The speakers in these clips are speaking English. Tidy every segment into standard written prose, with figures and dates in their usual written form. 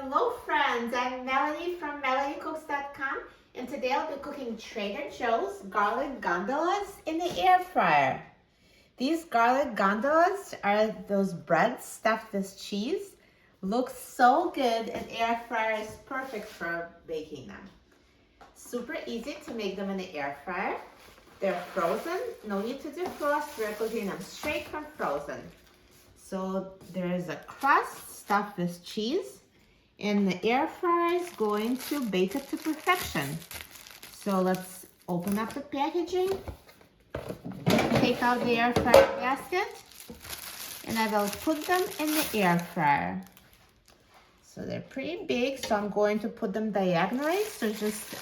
Hello friends, I'm Melanie from MelanieCooks.com, and today I'll be cooking Trader Joe's garlic gondolas in the air fryer. These garlic gondolas are those breads stuffed with cheese. Looks so good, and air fryer is perfect for baking them. Super easy to make them in the air fryer. They're frozen, no need to defrost, we're cooking them straight from frozen. So there's a crust stuffed with cheese, and the air fryer is going to bake it to perfection. So let's open up the packaging, take out the air fryer basket, and I will put them in the air fryer. So they're pretty big, so I'm going to put them diagonally. So just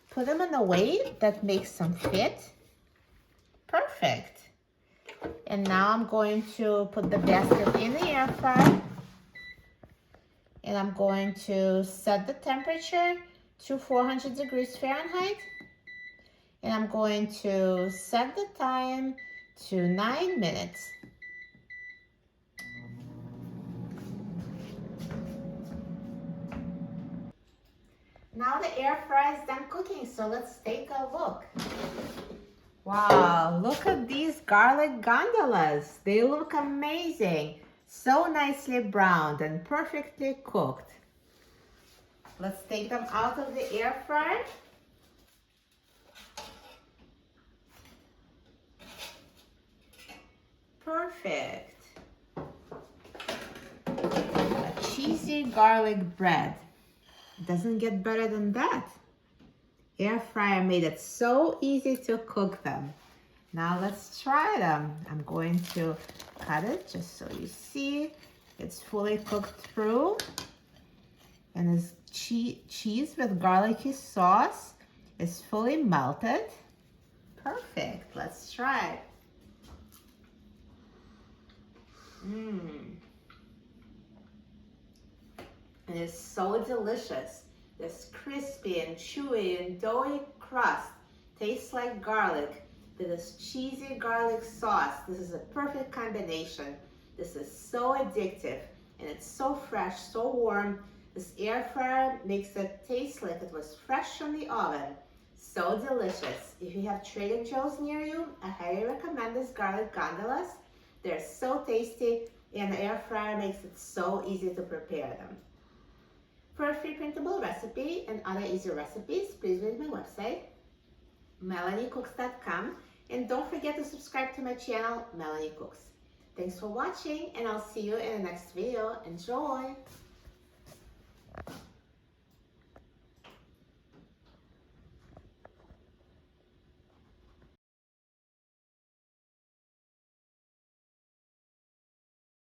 put them in a way that makes them fit. Perfect. And now I'm going to put the basket in the air fryer. And I'm going to set the temperature to 400 degrees Fahrenheit. And I'm going to set the time to 9 minutes. Now the air fryer is done cooking, so let's take a look. Wow, look at these garlic gondolas. They look amazing. So nicely browned and perfectly cooked. Let's take them out of the air fryer. Perfect. A cheesy garlic bread. Doesn't get better than that. Air fryer made it so easy to cook them. Now let's try them. I'm going to cut it just so you see it's fully cooked through. And this cheese with garlicky sauce is fully melted. Perfect. Let's try it. It is so delicious. This crispy and chewy and doughy crust tastes like garlic with this cheesy garlic sauce. This is a perfect combination. This is so addictive, and it's so fresh, so warm. This air fryer makes it taste like it was fresh from the oven. So delicious. If you have Trader Joe's near you, I highly recommend these garlic gondolas. They're so tasty, and the air fryer makes it so easy to prepare them. For a free printable recipe and other easy recipes, please visit my website, MelanieCooks.com, and don't forget to subscribe to my channel, Melanie Cooks. Thanks for watching, and I'll see you in the next video. Enjoy!